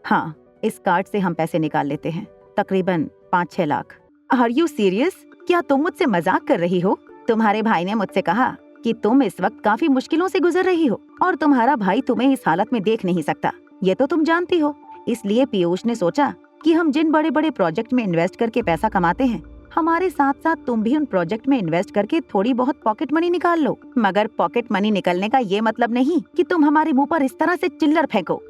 हाँ, इस कार्ड से हम पैसे निकाल लेते हैं, तकरीबन 5-6 लाख। Are you serious? क्या तुम मुझसे मजाक कर रही हो? तुम्हारे भाई ने मुझसे कहा कि तुम इस वक्त काफी मुश्किलों से गुजर रही हो और तुम्हारा भाई तुम्हें इस हालत में देख नहीं सकता, ये तो तुम जानती हो। इसलिए पीयूष ने सोचा कि हम जिन बड़े बड़े प्रोजेक्ट में इन्वेस्ट करके पैसा कमाते हैं, हमारे साथ साथ तुम भी उन प्रोजेक्ट में इन्वेस्ट करके थोड़ी बहुत पॉकेट मनी निकाल लो। मगर पॉकेट मनी निकलने का ये मतलब नहीं कि तुम हमारे मुंह पर इस तरह से चिल्लर फेंको।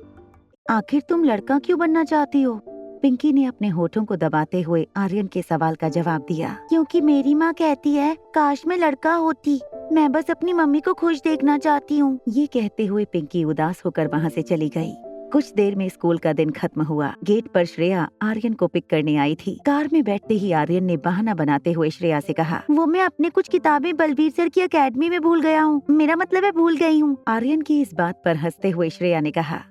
आखिर तुम लड़का क्यों बनना चाहती हो? पिंकी ने अपने होठों को दबाते हुए आर्यन के सवाल का जवाब दिया। क्योंकि मेरी माँ कहती है काश मैं लड़का होती, मैं बस अपनी मम्मी को खुश देखना चाहती हूँ। ये कहते हुए पिंकी उदास होकर वहाँ से चली गई। कुछ देर में स्कूल का दिन खत्म हुआ। गेट पर श्रेया आर्यन को पिक करने आई थी। कार में बैठते ही आर्यन ने बहाना बनाते हुए श्रेया से कहा, वो मैं अपने कुछ किताबें बलबीर सर की एकेडमी में भूल गया हूँ, मेरा मतलब है भूल गई हूँ। आर्यन की इस बात पर हंसते हुए श्रेया ने कहा,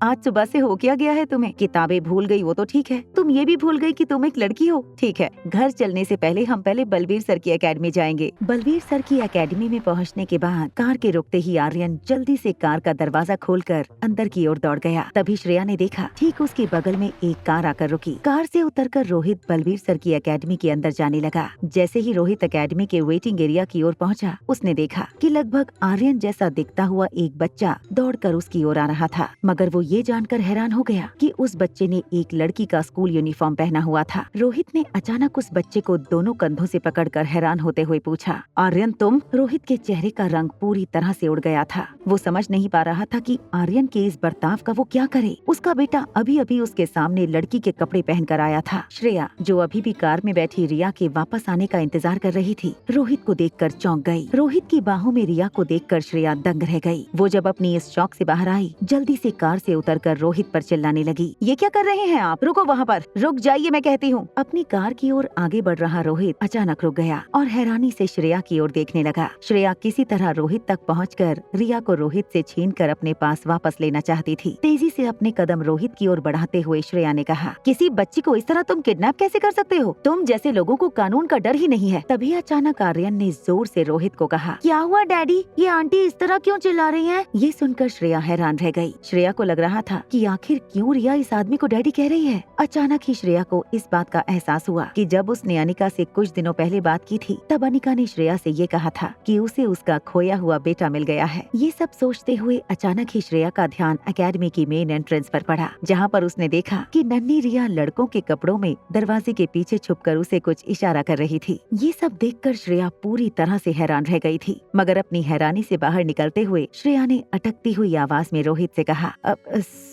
आज सुबह से हो क्या गया है तुम्हें? किताबें भूल गई वो तो ठीक है, तुम ये भी भूल गई कि तुम एक लड़की हो। ठीक है, घर चलने से पहले हम पहले बलबीर सर की एकेडमी जाएंगे। बलबीर सर की एकेडमी में पहुंचने के बाद कार के रुकते ही आर्यन जल्दी से कार का दरवाजा खोलकर अंदर की ओर दौड़ गया। तभी श्रेया ने देखा ठीक उसके बगल में एक कार आकर रुकी। कार से उतरकर रोहित बलबीर सर की एकेडमी के अंदर जाने लगा। जैसे ही रोहित एकेडमी के वेटिंग एरिया की ओर पहुँचा, उसने देखा कि लगभग आर्यन जैसा दिखता हुआ एक बच्चा दौड़कर उसकी ओर आ रहा था। मगर वो ये जानकर हैरान हो गया कि उस बच्चे ने एक लड़की का स्कूल यूनिफॉर्म पहना हुआ था। रोहित ने अचानक उस बच्चे को दोनों कंधों से पकड़कर हैरान होते हुए पूछा, आर्यन तुम? रोहित के चेहरे का रंग पूरी तरह से उड़ गया था। वो समझ नहीं पा रहा था कि आर्यन के इस बर्ताव का वो क्या करे। उसका बेटा अभी अभी उसके सामने लड़की के कपड़े पहनकर आया था। श्रेया, जो अभी भी कार में बैठी रिया के वापस आने का इंतजार कर रही थी, रोहित को देखकर चौंक गई। रोहित की बाहों में रिया को देखकर श्रेया दंग रह गई। वो जब अपनी इस शौक से बाहर आई, जल्दी से कार से उतरकर रोहित पर चिल्लाने लगी, ये क्या कर रहे हैं आप? रुको वहाँ पर, रुक जाइए मैं कहती हूँ। अपनी कार की ओर आगे बढ़ रहा रोहित अचानक रुक गया और हैरानी से श्रेया की ओर देखने लगा। श्रेया किसी तरह रोहित तक पहुंचकर रिया को रोहित से छीनकर अपने पास वापस लेना चाहती थी। तेजी से अपने कदम रोहित की ओर बढ़ाते हुए श्रेया ने कहा, किसी बच्ची को इस तरह तुम किडनैप कैसे कर सकते हो? तुम जैसे लोगों को कानून का डर ही नहीं है। तभी अचानक आर्यन ने जोर से रोहित को कहा, क्या हुआ डैडी? ये आंटी इस तरह क्यों चिल्ला रही है? ये सुनकर श्रेया हैरान रह गई। श्रेया को लग रहा था कि आखिर क्यों रिया इस आदमी को डैडी कह रही है। अचानक ही श्रेया को इस बात का एहसास हुआ कि जब उसने अनिका से कुछ दिनों पहले बात की थी, तब अनिका ने श्रेया से ये कहा था कि उसे उसका खोया हुआ बेटा मिल गया है। ये सब सोचते हुए अचानक ही श्रेया का ध्यान एकेडमी की मेन एंट्रेंस पर पड़ा, जहाँ पर उसने देखा कि नन्ही रिया लड़कों के कपड़ों में दरवाजे के पीछे छुपकर उसे कुछ इशारा कर रही थी। ये सब देखकर श्रेया पूरी तरह से हैरान रह गई थी। मगर अपनी हैरानी से बाहर निकलते हुए श्रेया ने अटकती हुई आवाज में रोहित से कहा,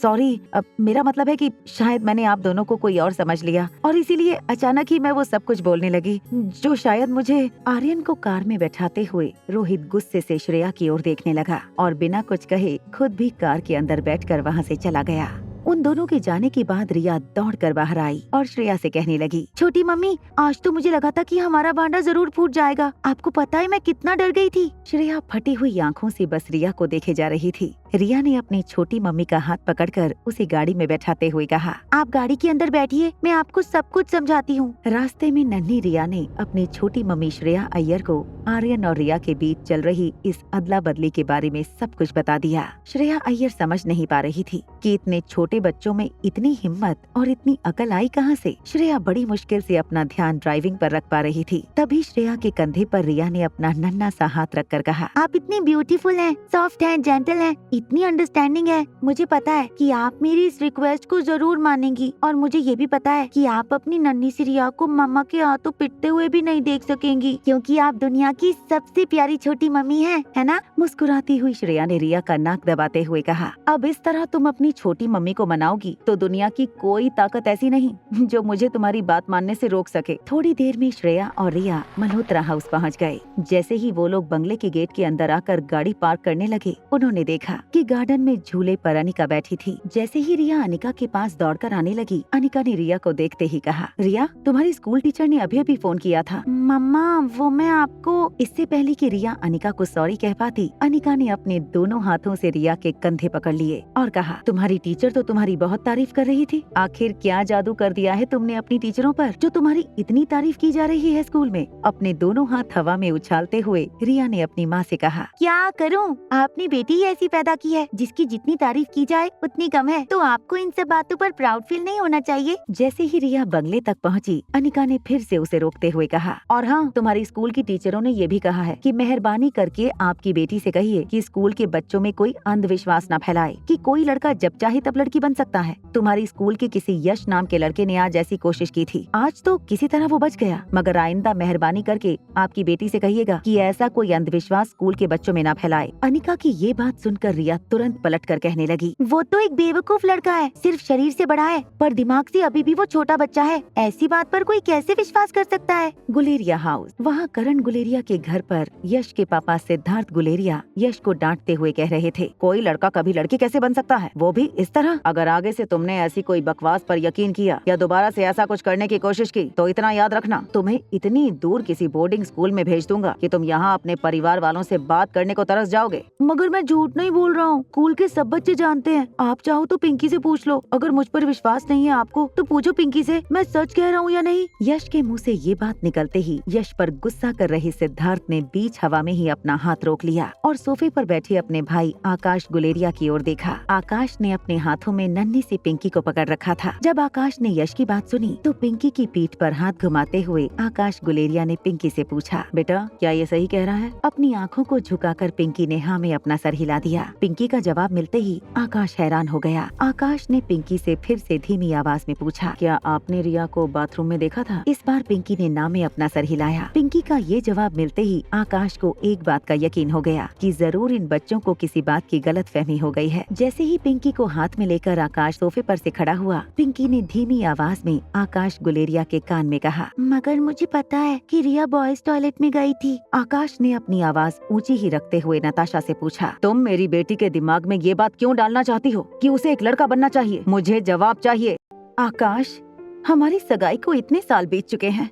सॉरी, मेरा मतलब है कि शायद मैंने आप दोनों को कोई और समझ लिया और इसीलिए अचानक ही मैं वो सब कुछ बोलने लगी जो शायद मुझे। आर्यन को कार में बैठाते हुए रोहित गुस्से से श्रेया की ओर देखने लगा और बिना कुछ कहे खुद भी कार के अंदर बैठकर वहाँ से चला गया। उन दोनों के जाने के बाद रिया दौड़कर बाहर आई और श्रेया से कहने लगी, छोटी मम्मी, आज तो मुझे लगा था कि हमारा भांडा जरूर फूट जाएगा। आपको पता है मैं कितना डर गई थी। श्रेया फटी हुई आंखों से बस रिया को देखे जा रही थी। रिया ने अपनी छोटी मम्मी का हाथ पकड़कर उसे गाड़ी में बैठाते हुए कहा, आप गाड़ी के अंदर बैठिए, मैं आपको सब कुछ समझाती हूँ। रास्ते में नन्ही रिया ने अपनी छोटी मम्मी श्रेया अय्यर को आर्यन और रिया के बीच चल रही इस अदला बदली के बारे में सब कुछ बता दिया। श्रेया अय्यर समझ नहीं पा रही थी कि इतने छोटे बच्चों में इतनी हिम्मत और इतनी अकल आई कहाँ से। श्रेया बड़ी मुश्किल से अपना ध्यान ड्राइविंग पर रख पा रही थी। तभी श्रेया के कंधे पर रिया ने अपना नन्हा सा हाथ रखकर कहा, आप इतनी ब्यूटीफुल हैं, सॉफ्ट हैं, जेंटल हैं, इतनी अंडरस्टैंडिंग है। मुझे पता है कि आप मेरी इस रिक्वेस्ट को जरूर मानेंगी और मुझे ये भी पता है कि आप अपनी नन्ही सी रिया को मम्मा के हाथों पिटते हुए भी नहीं देख सकेंगी, क्योंकि आप दुनिया की सबसे प्यारी छोटी मम्मी हैं, है ना? मुस्कुराती हुई श्रेया ने रिया का नाक दबाते हुए कहा, अब इस तरह तुम अपनी छोटी मम्मी को मनाओगी तो दुनिया की कोई ताकत ऐसी नहीं जो मुझे तुम्हारी बात मानने से रोक सके। थोड़ी देर में श्रेया और रिया मल्होत्रा हाउस पहुँच गए। जैसे ही वो लोग बंगले के गेट के अंदर आकर गाड़ी पार्क करने लगे, उन्होंने देखा कि गार्डन में झूले पर अनिका बैठी थी। जैसे ही रिया अनिका के पास दौड़कर आने लगी, अनिका ने रिया को देखते ही कहा, रिया, तुम्हारी स्कूल टीचर ने अभी अभी फोन किया था। मम्मा, वो मैं आपको। इससे पहले कि रिया अनिका को सॉरी कह पाती, अनिका ने अपने दोनों हाथों से रिया के कंधे पकड़ लिए और कहा, तुम्हारी टीचर तो तुम्हारी बहुत तारीफ कर रही थी। आखिर क्या जादू कर दिया है तुमने अपनी टीचरों पर जो तुम्हारी इतनी तारीफ की जा रही है स्कूल में? अपने दोनों हाथ हवा में उछालते हुए रिया ने अपनी माँ से कहा, क्या करूँ, आपने बेटी ही ऐसी पैदा लड़की है जिसकी जितनी तारीफ की जाए उतनी कम है, तो आपको इन सब बातों पर प्राउड फील नहीं होना चाहिए। जैसे ही रिया बंगले तक पहुंची, अनिका ने फिर से उसे रोकते हुए कहा, और हाँ, तुम्हारी स्कूल की टीचरों ने ये भी कहा है कि मेहरबानी करके आपकी बेटी से कहिए कि स्कूल के बच्चों में कोई अंधविश्वास न फैलाए कि कोई लड़का जब चाहे तब लड़की बन सकता है। तुम्हारी स्कूल के किसी यश नाम के लड़के ने आज ऐसी कोशिश की थी, आज तो किसी तरह वो बच गया, मगर आइंदा मेहरबानी करके आपकी बेटी से कहिएगा कि ऐसा कोई अंधविश्वास स्कूल के बच्चों में न फैलाए। अनिका की ये बात सुनकर रिया तुरंत पलट कर कहने लगी, वो तो एक बेवकूफ लड़का है, सिर्फ शरीर से बड़ा है पर दिमाग से अभी भी वो छोटा बच्चा है, ऐसी बात पर कोई कैसे विश्वास कर सकता है। गुलेरिया हाउस। वहाँ करण गुलेरिया के घर पर यश के पापा सिद्धार्थ गुलेरिया यश को डांटते हुए कह रहे थे, कोई लड़का कभी लड़की कैसे बन सकता है, वो भी इस तरह। अगर आगे से तुमने ऐसी कोई बकवास पर यकीन किया या दोबारा से ऐसा कुछ करने की कोशिश की तो इतना याद रखना, तुम्हें इतनी दूर किसी बोर्डिंग स्कूल में भेज दूंगा कि तुम यहाँ अपने परिवार वालों से बात करने को तरस जाओगे। मगर मैं झूठ नहीं बोल रहा हूँ, स्कूल के सब बच्चे जानते हैं, आप चाहो तो पिंकी से पूछ लो, अगर मुझ पर विश्वास नहीं है आपको तो पूछो पिंकी से, मैं सच कह रहा हूँ या नहीं। यश के मुँह से ये बात निकलते ही यश पर गुस्सा कर रहे सिद्धार्थ ने बीच हवा में ही अपना हाथ रोक लिया और सोफे पर बैठे अपने भाई आकाश गुलेरिया की ओर देखा। आकाश ने अपने हाथों में नन्ही सी पिंकी को पकड़ रखा था। जब आकाश ने यश की बात सुनी तो पिंकी की पीठ पर हाथ घुमाते हुए आकाश गुलेरिया ने पिंकी से पूछा, बेटा क्या ये सही कह रहा है? अपनी आंखों को झुकाकर पिंकी ने हाँ में अपना सर हिला दिया। पिंकी का जवाब मिलते ही आकाश हैरान हो गया। आकाश ने पिंकी से फिर से धीमी आवाज में पूछा, क्या आपने रिया को बाथरूम में देखा था? इस बार पिंकी ने ना में अपना सर हिलाया। पिंकी का ये जवाब मिलते ही आकाश को एक बात का यकीन हो गया कि जरूर इन बच्चों को किसी बात की गलतफहमी हो गई है। जैसे ही पिंकी को हाथ में लेकर आकाश सोफे पर से खड़ा हुआ, पिंकी ने धीमी आवाज में आकाश गुलेरिया के कान में कहा, मगर मुझे पता है कि रिया बॉयज टॉयलेट में गई थी। आकाश ने अपनी आवाज ऊंची ही रखते हुए नताशा से पूछा, तुम मेरी बेटी के दिमाग में ये बात क्यों डालना चाहती हो कि उसे एक लड़का बनना चाहिए? मुझे जवाब चाहिए। आकाश, हमारी सगाई को इतने साल बीत चुके हैं,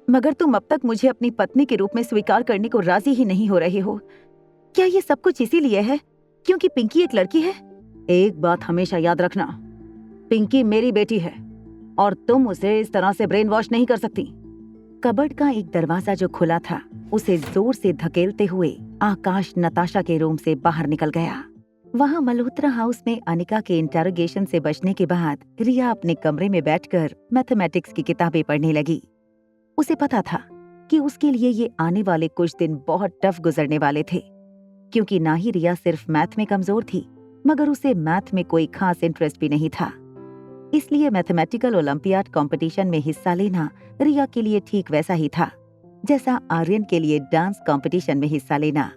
मगर तुम अब तक मुझे अपनी पत्नी के रूप में स्वीकार करने को राजी ही नहीं हो रहे हो। क्या ये सब कुछ इसीलिए है क्योंकि पिंकी एक लड़की है? एक बात हमेशा याद रखना, पिंकी मेरी बेटी है और तुम उसे इस तरह से ब्रेन वॉश नहीं कर सकती। कबर्ड का एक दरवाजा जो खुला था उसे जोर से धकेलते हुए आकाश नताशा के रूम से बाहर निकल गया। वहाँ मल्होत्रा हाउस में अनिका के इंटरोगेशन से बचने के बाद रिया अपने कमरे में बैठकर मैथमेटिक्स की किताबें पढ़ने लगी। उसे पता था कि उसके लिए ये आने वाले कुछ दिन बहुत टफ गुजरने वाले थे, क्योंकि ना ही रिया सिर्फ मैथ में कमजोर थी, मगर उसे मैथ में कोई खास इंटरेस्ट भी नहीं था। इसलिए मैथमेटिकल ओलंपियाड कंपटीशन में हिस्सा लेना रिया के लिए ठीक वैसा ही था जैसा आर्यन के लिए डांस कंपटीशन में हिस्सा लेना।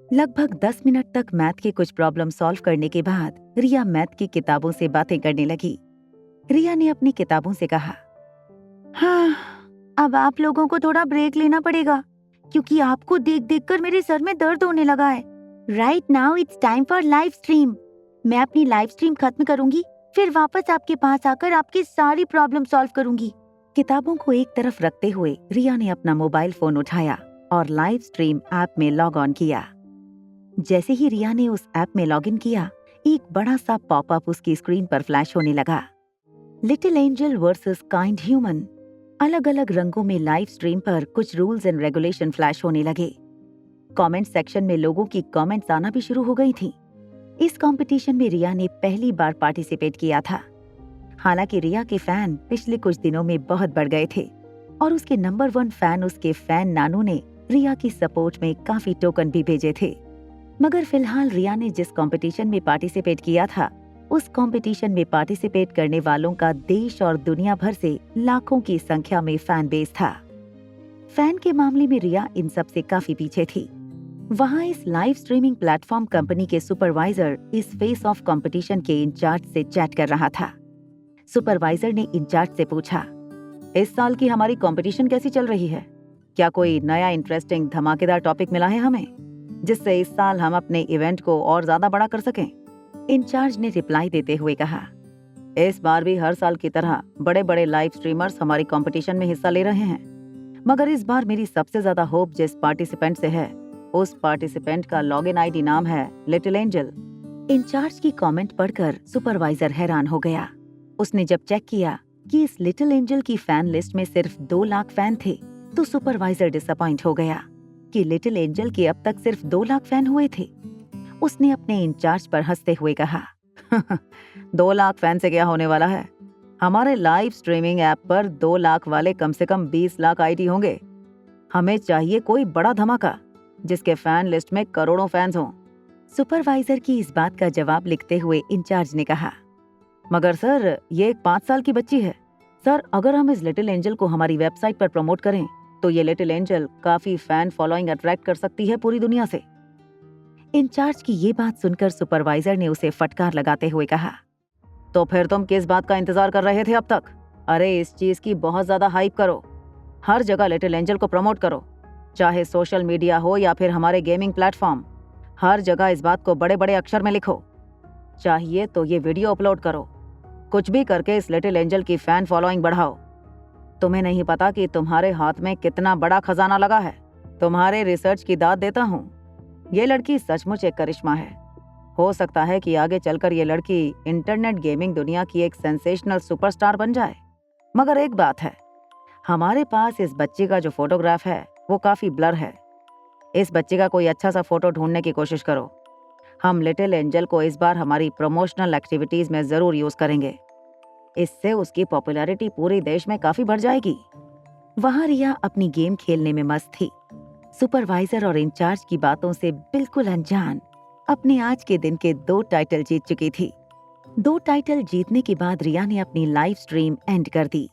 लगभग 10 मिनट तक मैथ के कुछ प्रॉब्लम सॉल्व करने के बाद रिया मैथ की किताबों से बातें करने लगी। रिया ने अपनी किताबों से कहा, हाँ, अब आप लोगों को थोड़ा ब्रेक लेना पड़ेगा क्योंकि आपको देख देख कर मेरे सर में दर्द होने लगा है। Right now it's time for live stream. मैं अपनी लाइव स्ट्रीम खत्म करूंगी, फिर वापस आपके पास आकर आपकी सारी प्रॉब्लम सॉल्व करूंगी। किताबों को एक तरफ रखते हुए रिया ने अपना मोबाइल फोन उठाया और लाइव स्ट्रीम ऐप में लॉग ऑन किया। जैसे ही रिया ने उस ऐप में लॉगिन किया, एक बड़ा सा पॉपअप उसकी स्क्रीन पर फ्लैश होने लगा। Little angel versus kind human. अलग अलग रंगों में लाइव स्ट्रीम पर कुछ रूल्स एंड रेगुलेशन फ्लैश होने लगे। कमेंट सेक्शन में लोगों की कमेंट्स आना भी शुरू हो गई थी। इस कंपटीशन में रिया ने पहली बार पार्टिसिपेट किया था। हालांकि रिया के फैन पिछले कुछ दिनों में बहुत बढ़ गए थे और उसके नंबर 1 फैन उसके फैन नानू ने रिया की सपोर्ट में काफी टोकन भी भेजे थे। मगर फिलहाल रिया ने जिस कंपटीशन में पार्टिसिपेट किया था, उस कंपटीशन में पार्टिसिपेट करने वालों का देश और दुनिया भर से लाखों की संख्या में फैन बेस था। फैन के मामले में रिया इन सब से काफी पीछे थी। वहाँ इस लाइव स्ट्रीमिंग प्लेटफॉर्म कंपनी के सुपरवाइजर इस फेस ऑफ कंपटीशन के इंचार्ज से चैट कर रहा था। सुपरवाइजर ने इंचार्ज से पूछा, इस साल की हमारी कंपटीशन कैसी चल रही है? क्या कोई नया इंटरेस्टिंग धमाकेदार टॉपिक मिला है हमें, जिससे इस साल हम अपने इवेंट को और ज्यादा बड़ा कर सकें? इंचार्ज ने रिप्लाई देते हुए कहा, इस बार भी हर साल की तरह बड़े बड़े लाइव स्ट्रीमर्स हमारी कंपटीशन में हिस्सा ले रहे हैं, मगर इस बार मेरी सबसे ज्यादा होप जिस पार्टिसिपेंट से है, उस पार्टिसिपेंट का लॉगिन आईडी नाम है लिटिल एंजल। इंचार्ज की कमेंट पढ़कर सुपरवाइजर हैरान हो गया। उसने जब चेक किया कि इस लिटिल एंजल की फैन लिस्ट में सिर्फ 2 लाख फैन थे, तो सुपरवाइजर डिसअपॉइंट हो गया कि लिटिल एंजल के अब तक सिर्फ 2 लाख फैन हुए थे। उसने अपने इंचार्ज पर हंसते हुए कहा, 2 लाख फैन से क्या होने वाला है? हमारे लाइव स्ट्रीमिंग ऐप पर 2 लाख वाले कम से कम 20 लाख आईडी होंगे। हमें चाहिए कोई बड़ा धमाका जिसके फैन लिस्ट में करोड़ों फैंस हों। सुपरवाइजर की इस बात का जवाब लिखते हुए इंचार्ज ने कहा, मगर सर, ये एक 5 साल की बच्ची है। सर, अगर हम इस लिटिल एंजल को हमारी वेबसाइट पर प्रमोट करें तो ये लिटिल एंजल काफी फैन फॉलोइंग अट्रैक्ट कर सकती है पूरी दुनिया से। इंचार्ज की ये बात सुनकर सुपरवाइजर ने उसे फटकार लगाते हुए कहा, तो फिर तुम किस बात का इंतजार कर रहे थे अब तक? अरे, इस चीज की बहुत ज्यादा हाइप करो। हर जगह लिटिल एंजल को प्रमोट करो, चाहे सोशल मीडिया हो या फिर हमारे गेमिंग प्लेटफॉर्म। हर जगह इस बात को बड़े बड़े अक्षर में लिखो। चाहिए तो ये वीडियो अपलोड करो। कुछ भी करके इस लिटिल एंजल की फैन फॉलोइंग बढ़ाओ। तुम्हें नहीं पता कि तुम्हारे हाथ में कितना बड़ा खजाना लगा है। तुम्हारे रिसर्च की दाद देता हूँ। ये लड़की सचमुच एक करिश्मा है। हो सकता है कि आगे चलकर ये लड़की इंटरनेट गेमिंग दुनिया की एक सेंसेशनल सुपरस्टार बन जाए। मगर एक बात है, हमारे पास इस बच्चे का जो फोटोग्राफ है वो काफी ब्लर है। इस बच्चे का कोई अच्छा सा फोटो ढूंढने की कोशिश करो। हम लिटिल एंजल को इस बार हमारी प्रमोशनल एक्टिविटीज में जरूर यूज करेंगे। इससे उसकी पॉपुलैरिटी पूरे देश में काफी बढ़ जाएगी। वहां रिया अपनी गेम खेलने में मस्त थी। सुपरवाइजर और इंचार्ज की बातों से बिल्कुल अनजान अपने आज के दिन के 2 टाइटल जीत चुकी थी। 2 टाइटल जीतने के बाद रिया ने अपनी लाइव स्ट्रीम एंड कर दी।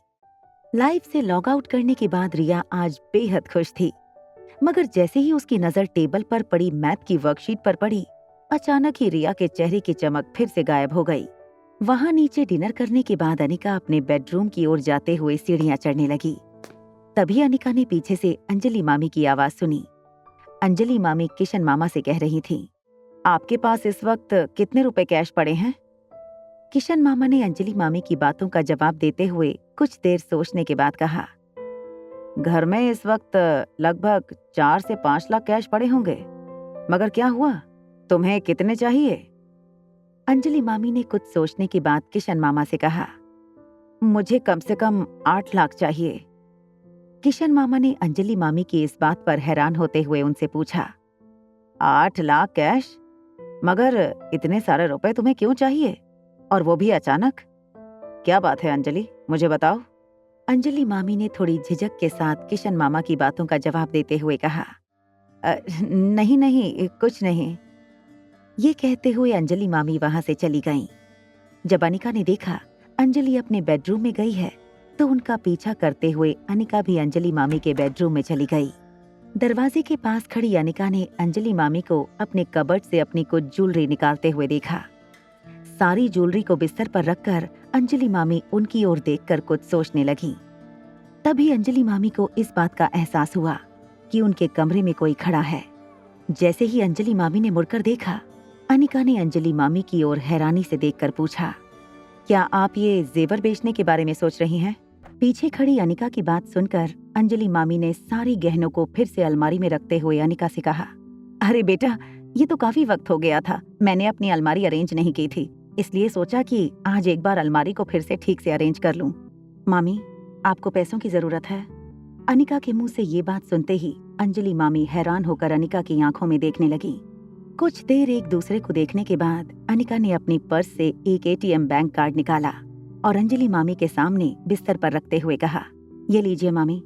लाइव से लॉग आउट करने के बाद रिया आज बेहद खुश थी। मगर जैसे ही उसकी नजर टेबल पर पड़ी मैथ की वर्कशीट पर पड़ी, अचानक ही रिया के चेहरे की चमक फिर से गायब हो गई। वहां नीचे डिनर करने के बाद अनिका अपने बेडरूम की ओर जाते हुए सीढ़ियां चढ़ने लगी। तभी अनिका ने पीछे से अंजलि मामी की आवाज सुनी। अंजलि मामी किशन मामा से कह रही थी, आपके पास इस वक्त कितने रुपए कैश पड़े हैं? किशन मामा ने अंजलि मामी की बातों का जवाब देते हुए कुछ देर सोचने के बाद कहा, घर में इस वक्त लगभग 4 से 5 लाख कैश पड़े होंगे। मगर क्या हुआ? तुम्हें कितने चाहिए? अंजलि मामी ने कुछ सोचने के बाद किशन मामा से कहा, मुझे कम से कम 8 लाख चाहिए। किशन मामा ने अंजलि मामी की इस बात पर हैरान होते हुए उनसे पूछा, 8 लाख कैश? मगर इतने सारे रुपए तुम्हें क्यों चाहिए, और वो भी अचानक? क्या बात है अंजलि, मुझे बताओ। अंजलि मामी ने थोड़ी झिझक के साथ किशन मामा की बातों का जवाब देते हुए कहा, नहीं नहीं, कुछ नहीं। ये कहते हुए अंजलि मामी वहां से चली गईं। जब अनिका ने देखा अंजलि अपने बेडरूम में गई है तो उनका पीछा करते हुए अनिका भी अंजलि मामी के बेडरूम में चली गई। दरवाजे के पास खड़ी अनिका ने अंजलि मामी को अपने कबर्ड से अपनी कुछ ज्वेलरी निकालते हुए देखा। सारी ज्वेलरी को बिस्तर पर रखकर अंजलि मामी उनकी ओर देखकर कुछ सोचने लगी। तभी अंजलि मामी को इस बात का एहसास हुआ कि उनके कमरे में कोई खड़ा है। जैसे ही अंजलि मामी ने मुड़कर देखा, अनिका ने अंजलि मामी की ओर हैरानी से देखकर पूछा, क्या आप ये जेवर बेचने के बारे में सोच रही हैं? पीछे खड़ी अनिका की बात सुनकर अंजलि मामी ने सारे गहनों को फिर से अलमारी में रखते हुए अनिका से कहा, अरे बेटा, ये तो काफी वक्त हो गया था, मैंने अपनी अलमारी अरेंज नहीं की थी, इसलिए सोचा कि आज एक बार अलमारी को फिर से ठीक से अरेंज कर लूं। मामी, आपको पैसों की जरूरत है? अनिका के मुंह से ये बात सुनते ही अंजलि मामी हैरान होकर अनिका की आंखों में देखने लगी। कुछ देर एक दूसरे को देखने के बाद अनिका ने अपनी पर्स से एक एटीएम बैंक कार्ड निकाला और अंजलि मामी के सामने बिस्तर पर रखते हुए कहा, ये लीजिए मामी,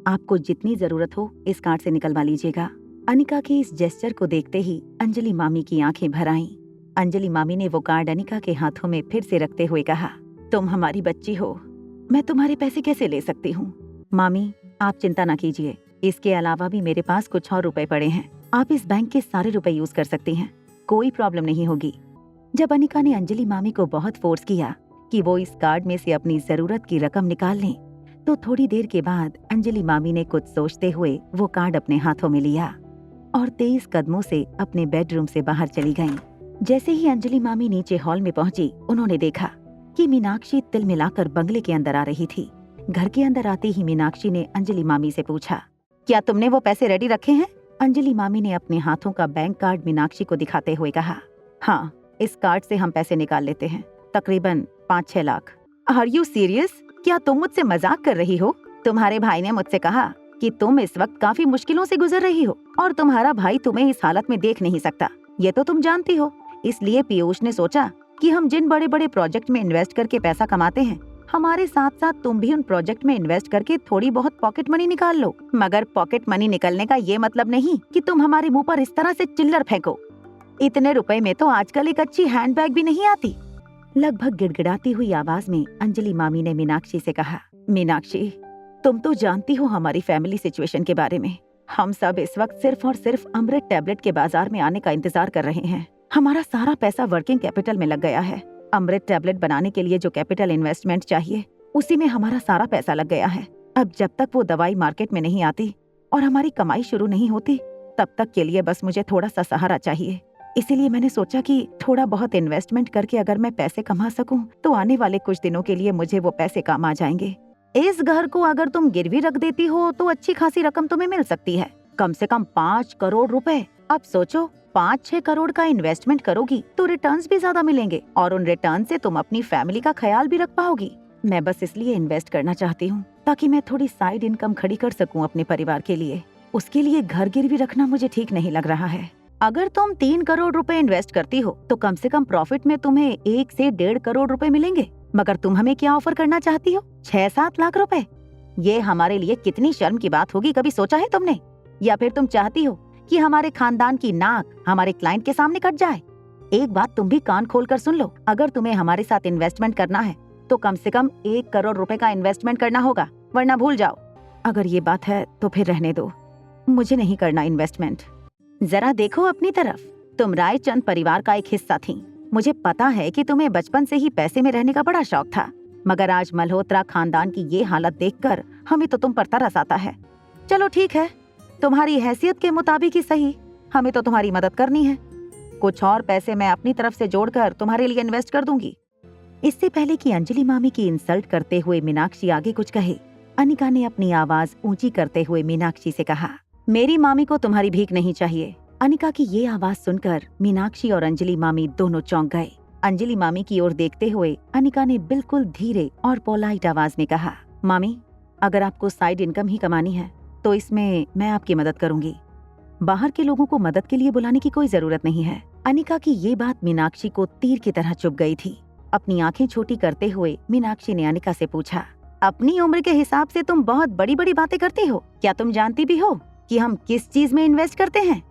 आपको जितनी जरूरत हो इस कार्ड से निकलवा लीजिएगा। अनिका के इस जेस्चर को देखते ही अंजलि मामी की आंखें भर आईं। अंजलि मामी ने वो कार्ड अनिका के हाथों में फिर से रखते हुए कहा, तुम हमारी बच्ची हो, मैं तुम्हारे पैसे कैसे ले सकती हूँ? मामी, आप चिंता ना कीजिए, इसके अलावा भी मेरे पास कुछ और रुपए पड़े हैं, आप इस बैंक के सारे रुपए यूज कर सकती हैं, कोई प्रॉब्लम नहीं होगी। जब अनिका ने अंजलि मामी को बहुत फोर्स किया कि वो इस कार्ड में से अपनी जरूरत की रकम निकाल लें, तो थोड़ी देर के बाद अंजलि मामी ने कुछ सोचते हुए वो कार्ड अपने हाथों में लिया और तेज कदमों से अपने बेडरूम से बाहर चली गईं। जैसे ही अंजलि मामी नीचे हॉल में पहुंची, उन्होंने देखा कि मीनाक्षी तिल मिलाकर बंगले के अंदर आ रही थी। घर के अंदर आते ही मीनाक्षी ने अंजलि मामी से पूछा, क्या तुमने वो पैसे रेडी रखे हैं? अंजलि मामी ने अपने हाथों का बैंक कार्ड मीनाक्षी को दिखाते हुए कहा, हाँ, इस कार्ड से हम पैसे निकाल लेते हैं, तकरीबन 5-6 लाख। Are you serious? क्या तुम मुझसे मजाक कर रही हो? तुम्हारे भाई ने मुझसे कहा कि तुम इस वक्त काफी मुश्किलों से गुजर रही हो और तुम्हारा भाई तुम्हें इस हालत में देख नहीं सकता। ये तो तुम जानती हो। इसलिए पीयूष ने सोचा कि हम जिन बड़े बड़े प्रोजेक्ट में इन्वेस्ट करके पैसा कमाते हैं, हमारे साथ साथ तुम भी उन प्रोजेक्ट में इन्वेस्ट करके थोड़ी बहुत पॉकेट मनी निकाल लो। मगर पॉकेट मनी निकलने का ये मतलब नहीं कि तुम हमारे मुंह पर इस तरह से चिल्लर फेंको। इतने रुपए में तो आजकल एक अच्छी हैंडबैग भी नहीं आती। लगभग गिड़गिड़ाती हुई आवाज में अंजलि मामी ने मीनाक्षी से कहा, मीनाक्षी, तुम तो जानती हो हमारी फैमिली सिचुएशन के बारे में। हम सब इस वक्त सिर्फ और सिर्फ अमृत टैबलेट के बाजार में आने का इंतजार कर रहे हैं। हमारा सारा पैसा वर्किंग कैपिटल में लग गया है। अमृत टैबलेट बनाने के लिए जो कैपिटल इन्वेस्टमेंट चाहिए, उसी में हमारा सारा पैसा लग गया है। अब जब तक वो दवाई मार्केट में नहीं आती और हमारी कमाई शुरू नहीं होती, तब तक के लिए बस मुझे थोड़ा सा सहारा चाहिए। इसीलिए मैंने सोचा कि थोड़ा बहुत इन्वेस्टमेंट करके अगर मैं पैसे कमा सकूं, तो आने वाले कुछ दिनों के लिए मुझे वो पैसे काम आ जाएंगे। इस घर को अगर तुम गिरवी रख देती हो तो अच्छी खासी रकम तुम्हें मिल सकती है, कम से कम 5 करोड़ रुपए। अब सोचो, 5-6 करोड़ का इन्वेस्टमेंट करोगी तो रिटर्न्स भी ज्यादा मिलेंगे और उन रिटर्न से तुम अपनी फैमिली का ख्याल भी रख पाओगी। मैं बस इसलिए इन्वेस्ट करना चाहती हूँ ताकि मैं थोड़ी साइड इनकम खड़ी कर सकूँ अपने परिवार के लिए। उसके लिए घर गिरवी रखना मुझे ठीक नहीं लग रहा है। अगर तुम 3 करोड़ रुपए इन्वेस्ट करती हो तो कम से कम प्रॉफिट में तुम्हें 1 से 1.5 करोड़ रुपए मिलेंगे। मगर तुम हमें क्या ऑफर करना चाहती हो? 6-7 लाख रुपए। ये हमारे लिए कितनी शर्म की बात होगी, कभी सोचा है तुमने? या फिर तुम चाहती हो कि हमारे खानदान की नाक हमारे क्लाइंट के सामने कट जाए? एक बात तुम भी कान खोल कर सुन लो, अगर तुम्हें हमारे साथ इन्वेस्टमेंट करना है तो कम से कम 1 करोड़ रुपए का इन्वेस्टमेंट करना होगा, वरना भूल जाओ। अगर ये बात है तो फिर रहने दो, मुझे नहीं करना इन्वेस्टमेंट। जरा देखो अपनी तरफ, तुम रायचंद परिवार का एक हिस्सा थी। मुझे पता है कि तुम्हें बचपन से ही पैसे में रहने का बड़ा शौक था, मगर आज मल्होत्रा खानदान की ये हालत देखकर हमें तो तुम पर तरस आता है। चलो ठीक है, तुम्हारी हैसियत के मुताबिक ही सही, हमें तो तुम्हारी मदद करनी है। कुछ और पैसे मैं अपनी तरफ से जोड़कर तुम्हारे लिए इन्वेस्ट कर दूंगी। इससे पहले कि अंजलि मामी की इंसल्ट करते हुए मीनाक्षी आगे कुछ कहे, अनिका ने अपनी आवाज ऊंची करते हुए मीनाक्षी से कहा, मेरी मामी को तुम्हारी भीख नहीं चाहिए। अनिका की ये आवाज सुनकर मीनाक्षी और अंजलि मामी दोनों चौंक गए। अंजलि मामी की ओर देखते हुए अनिका ने बिल्कुल धीरे और पोलाइट आवाज में कहा, मामी, अगर आपको साइड इनकम ही कमानी है तो इसमें मैं आपकी मदद करूंगी। बाहर के लोगों को मदद के लिए बुलाने की कोई जरूरत नहीं है। अनिका की ये बात मीनाक्षी को तीर की तरह चुभ गई थी। अपनी आंखें छोटी करते हुए मीनाक्षी ने अनिका से पूछा, अपनी उम्र के हिसाब से तुम बहुत बड़ी बड़ी बातें करती हो। क्या तुम जानती भी हो कि हम किस चीज में इन्वेस्ट करते हैं?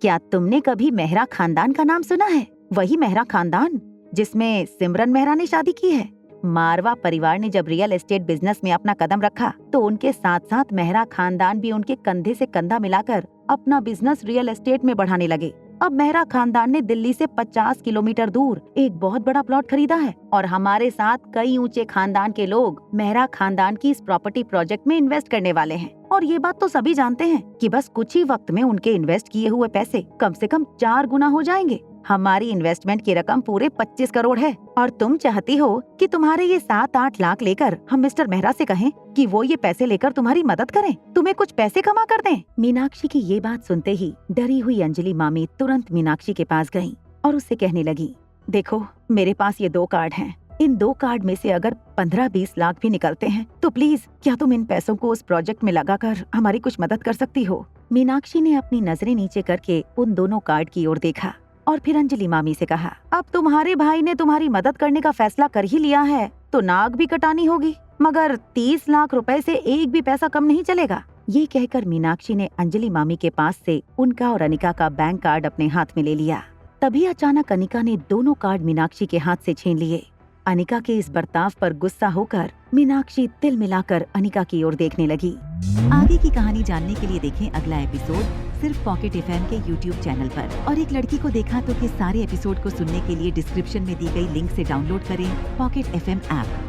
क्या तुमने कभी मेहरा खानदान का नाम सुना है? वही मेहरा खानदान जिसमें सिमरन मेहरा ने शादी की है। मारवा परिवार ने जब रियल एस्टेट बिजनेस में अपना कदम रखा तो उनके साथ साथ मेहरा खानदान भी उनके कंधे से कंधा मिलाकर अपना बिजनेस रियल एस्टेट में बढ़ाने लगे। अब मेहरा खानदान ने दिल्ली से 50 किलोमीटर दूर एक बहुत बड़ा प्लॉट खरीदा है और हमारे साथ कई ऊंचे खानदान के लोग मेहरा खानदान की इस प्रॉपर्टी प्रोजेक्ट में इन्वेस्ट करने वाले हैं। और ये बात तो सभी जानते हैं कि बस कुछ ही वक्त में उनके इन्वेस्ट किए हुए पैसे कम से कम 4 गुना हो जाएंगे। हमारी इन्वेस्टमेंट की रकम पूरे 25 करोड़ है और तुम चाहती हो कि तुम्हारे ये 7-8 लाख लेकर हम मिस्टर मेहरा से कहें कि वो ये पैसे लेकर तुम्हारी मदद करें, तुम्हें कुछ पैसे कमा कर दें। मीनाक्षी की ये बात सुनते ही डरी हुई अंजलि मामी तुरंत मीनाक्षी के पास गयी और उससे कहने लगी, देखो, मेरे पास ये 2 कार्ड हैं। इन 2 कार्ड में से अगर 15-20 लाख भी निकलते हैं तो प्लीज क्या तुम इन पैसों को उस प्रोजेक्ट में लगाकर हमारी कुछ मदद कर सकती हो? मीनाक्षी ने अपनी नजरें नीचे करके उन दोनों कार्ड की ओर देखा और फिर अंजलि मामी से कहा, अब तुम्हारे भाई ने तुम्हारी मदद करने का फैसला कर ही लिया है तो नाक भी कटानी होगी, मगर 30 लाख रुपए से एक भी पैसा कम नहीं चलेगा। ये कहकर मीनाक्षी ने अंजलि मामी के पास से उनका और अनिका का बैंक कार्ड अपने हाथ में ले लिया। तभी अचानक अनिका ने दोनों कार्ड मीनाक्षी के हाथ से छीन लिए। अनिका के इस बर्ताव पर गुस्सा होकर मीनाक्षी तिल मिलाकर अनिका की ओर देखने लगी। आगे की कहानी जानने के लिए देखें अगला एपिसोड सिर्फ पॉकेट एफएम के YouTube चैनल पर। और एक लड़की को देखा तो के सारे एपिसोड को सुनने के लिए डिस्क्रिप्शन में दी गई लिंक से डाउनलोड करें पॉकेट एफएम ऐप।